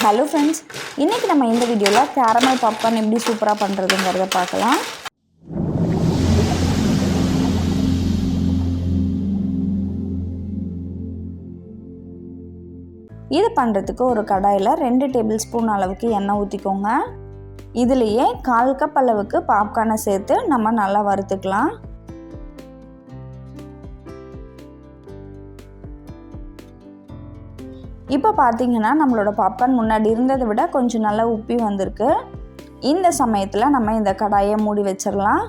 Hello friends, இன்றைக்கி நம்ம இந்த வீடியோவில் கேரமல் பாப்கார்ன் எப்படி சூப்பராக பண்ணுறதுங்கிறத பார்க்கலாம். இது பண்ணுறதுக்கு ஒரு கடாயில் 2 டேபிள் ஸ்பூன் அளவுக்கு எண்ணெய் ஊற்றிக்கோங்க. இதுலேயே 1/4 கப் அளவுக்கு பாப்கார்னை சேர்த்து நம்ம நல்லா வறுத்துக்கலாம். இப்போ பார்த்தீங்கன்னா நம்மளோட பாப்கார்ன் முன்னாடி இருந்ததை விட கொஞ்சம் நல்லா உப்பி வந்திருக்கு. இந்த சமயத்தில் நம்ம இந்த கடாயை மூடி வச்சிடலாம்.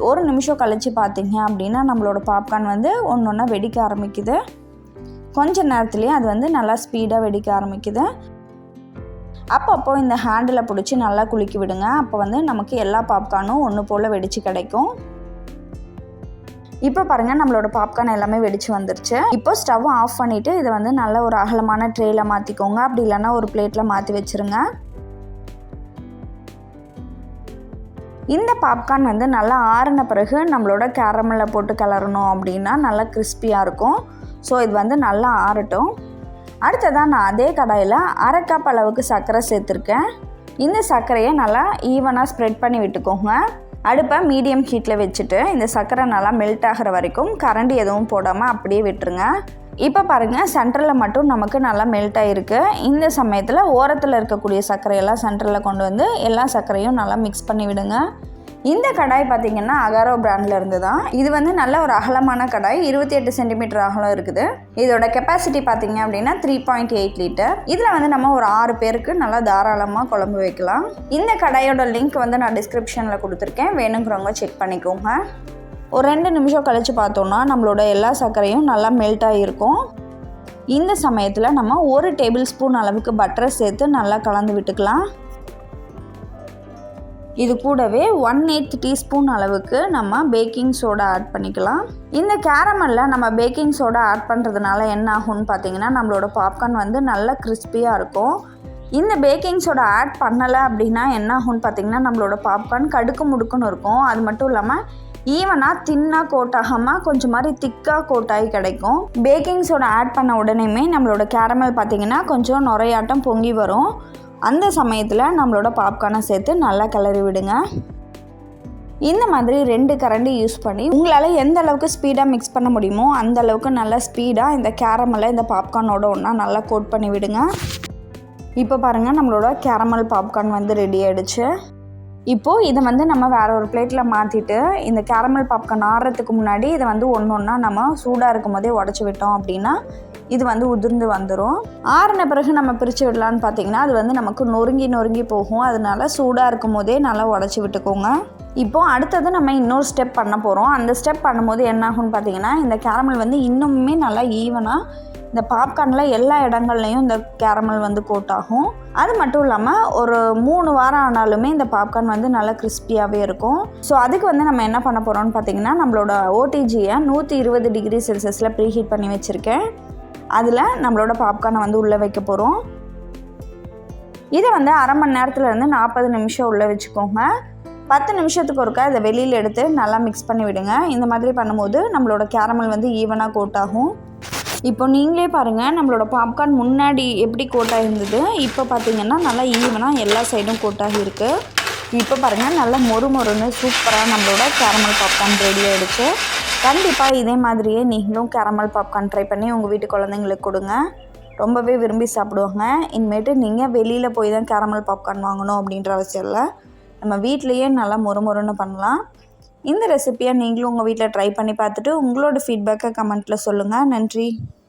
ஒரு நிமிஷம் கழித்து பார்த்தீங்க அப்படின்னா நம்மளோட பாப்கார்ன் ஒன்று ஒன்றா வெடிக்க ஆரம்பிக்குது. கொஞ்ச நேரத்துலேயே அது நல்லா ஸ்பீடாக வெடிக்க ஆரம்பிக்குது. அப்பப்போ இந்த ஹேண்டில் பிடிச்சி நல்லா குலுக்கி விடுங்க. அப்போ நமக்கு எல்லா பாப்கார்னும் ஒன்று போல் வெடித்து கிடைக்கும். இப்போ பாருங்கள், நம்மளோட பாப்கார்ன் எல்லாமே வெடிச்சு வந்துருச்சு. இப்போ ஸ்டவ் ஆஃப் பண்ணிவிட்டு இதை நல்ல ஒரு அகலமான ட்ரேயில் மாற்றிக்கோங்க. அப்படி இல்லைன்னா ஒரு பிளேட்டில் மாற்றி வச்சுருங்க. இந்த பாப்கார்ன் நல்லா ஆறின பிறகு நம்மளோட கேரமலில் போட்டு கிளறணும் அப்படின்னா நல்லா கிறிஸ்பியாக இருக்கும். ஸோ இது நல்லா ஆறட்டும். அடுத்ததாக நான் அதே கடாயில் 1/2 கப் அளவுக்கு சர்க்கரை சேர்த்துருக்கேன். இந்த சர்க்கரையை நல்லா ஈவனாக ஸ்ப்ரெட் பண்ணி விட்டுக்கோங்க. அடுப்பை மீடியம் ஹீட்டில் வச்சுட்டு இந்த சர்க்கரை நல்லா மெல்ட் ஆகிற வரைக்கும் கரண்டி எதுவும் போடாமல் அப்படியே விட்டுருங்க. இப்போ பாருங்கள், சென்டரில் மட்டும் நமக்கு நல்லா மெல்ட் ஆகிருக்கு. இந்த சமயத்தில் ஓரத்தில் இருக்கக்கூடிய சர்க்கரையெல்லாம் சென்டரில் கொண்டு எல்லா சர்க்கரையும் நல்லா மிக்ஸ் பண்ணி விடுங்க. இந்த கடாய் பார்த்திங்கன்னா அகாரோ பிராண்டில் இருந்து தான். இது நல்ல ஒரு அகலமான கடாய், 28 சென்டிமீட்டர் அகலம் இருக்குது. இதோட கெப்பாசிட்டி பார்த்திங்க அப்படின்னா 3.8 லிட்டர். இதில் நம்ம ஒரு 6 பேருக்கு நல்லா தாராளமாக குழம்பு வைக்கலாம். இந்த கடாயோட லிங்க் நான் டிஸ்கிரிப்ஷனில் கொடுத்துருக்கேன், வேணுங்கிறவங்க செக் பண்ணிக்கோங்க. ஒரு 2 நிமிஷம் கழித்து பார்த்தோன்னா நம்மளோட எல்லா சர்க்கரையும் நல்லா மெல்ட் ஆகியிருக்கும். இந்த சமயத்தில் நம்ம 1 டேபிள் ஸ்பூன் அளவுக்கு பட்டரை சேர்த்து நல்லா கலந்து விட்டுக்கலாம். இது கூடவே 1/8 டீஸ்பூன் அளவுக்கு நம்ம பேக்கிங் சோடா ஆட் பண்ணிக்கலாம். இந்த கேரமலில் நம்ம பேக்கிங் சோடா ஆட் பண்ணுறதுனால என்ன ஆகும்னு பார்த்தீங்கன்னா நம்மளோட பாப்கார்ன் நல்லா கிறிஸ்பியாக இருக்கும். இந்த பேக்கிங் சோடா ஆட் பண்ணலை அப்படின்னா என்ன ஆகும்னு பார்த்தீங்கன்னா நம்மளோட பாப்கார்ன் கடுக்கு முடுக்குன்னு இருக்கும். அது மட்டும் இல்லாமல் ஈவனாக தின்னாக கோட் ஆகாமல் கொஞ்சம் மாதிரி திக்காக கோட்டாகி கிடைக்கும். பேக்கிங் சோடா ஆட் பண்ண உடனேமே நம்மளோட கேரமல் பார்த்திங்கன்னா கொஞ்சம் நுரையாட்டம் பொங்கி வரும். அந்த சமயத்தில் நம்மளோட பாப்கார்னை சேர்த்து நல்லா கிளறி விடுங்க. இந்த மாதிரி 2 கரண்டி யூஸ் பண்ணி உங்களால் எந்த அளவுக்கு ஸ்பீடாக மிக்ஸ் பண்ண முடியுமோ அந்த அளவுக்கு நல்லா ஸ்பீடாக இந்த கேரமலை இந்த பாப்கார்னோட ஒன்றா நல்லா கோட் பண்ணி விடுங்க. இப்போ பாருங்கள், நம்மளோட கேரமல் பாப்கார்ன் ரெடி ஆகிடுச்சு. இப்போது இதை நம்ம வேறு ஒரு பிளேட்டில் மாற்றிட்டு இந்த கேரமல் பாப்கார்ன் ஆடுறதுக்கு முன்னாடி இதை ஒன்று ஒன்றா நம்ம சூடாக இருக்கும் போதே உடச்சி விட்டோம் அப்படின்னா இது உதிர்ந்து வந்துடும். ஆறின பிறகு நம்ம பிரித்து விடலான்னு பார்த்தீங்கன்னா அது நமக்கு நொறுங்கி போகும். அதனால சூடாக இருக்கும் போதே நல்லா உடச்சி விட்டுக்கோங்க. இப்போது அடுத்தது நம்ம இன்னொரு ஸ்டெப் பண்ண போகிறோம். அந்த ஸ்டெப் பண்ணும்போது என்ன ஆகும்னு பார்த்தீங்கன்னா இந்த கேரமல் இன்னுமே நல்லா ஈவனாக இந்த பாப்கார்னில் எல்லா இடங்கள்லையும் இந்த கேரமல் கோட் ஆகும். அது மட்டும் இல்லாமல் ஒரு 3 வாரம் ஆனாலுமே இந்த பாப்கார்ன் நல்லா கிறிஸ்பியாகவே இருக்கும். ஸோ அதுக்கு நம்ம என்ன பண்ண போகிறோம்னு பார்த்தீங்கன்னா நம்மளோட ஓடிஜியை 120 டிகிரி செல்சியஸில் ப்ரீஹீட் பண்ணி வச்சுருக்கேன். அதில் நம்மளோட பாப்கார்னை உள்ளே வைக்க போகிறோம். இதை 1/2 மணி நேரத்துலேருந்து 40 நிமிஷம் உள்ளே வச்சுக்கோங்க. 10 நிமிஷத்துக்கு ஒருக்கா இதை வெளியில் எடுத்து நல்லா மிக்ஸ் பண்ணி விடுங்க. இந்த மாதிரி பண்ணும்போது நம்மளோட கேரமல் ஈவனாக கோட் ஆகும். இப்போ நீங்களே பாருங்கள், நம்மளோட பாப்கார்ன் முன்னாடி எப்படி கோட்டாக இருந்தது, இப்போ பார்த்திங்கன்னா நல்லா ஈவனாக எல்லா சைடும் கோட்டாகி இருக்குது. இப்போ பாருங்கள், நல்லா மொறுன்னு சூப்பராக நம்மளோட கேரமல் பாப்கார்ன் ரெடி ஆகிடுச்சு. கண்டிப்பாக இதே மாதிரியே நீங்களும் கேரமல் பாப்கார்ன் ட்ரை பண்ணி உங்கள் வீட்டு குழந்தைங்களுக்கு கொடுங்க. ரொம்பவே விரும்பி சாப்பிடுவாங்க. இனிமேட்டு நீங்கள் வெளியில் போய் தான் கேரமல் பாப்கார்ன் வாங்கணும் அப்படின்ற அவசியம் இல்லை. நம்ம வீட்லேயே நல்லா மொறுன்னு பண்ணலாம். இந்த ரெசிப்பியை நீங்களும் உங்கள் வீட்டில் ட்ரை பண்ணி பார்த்துட்டு உங்களோட ஃபீட்பேக்கை கமெண்ட்டில் சொல்லுங்கள். நன்றி.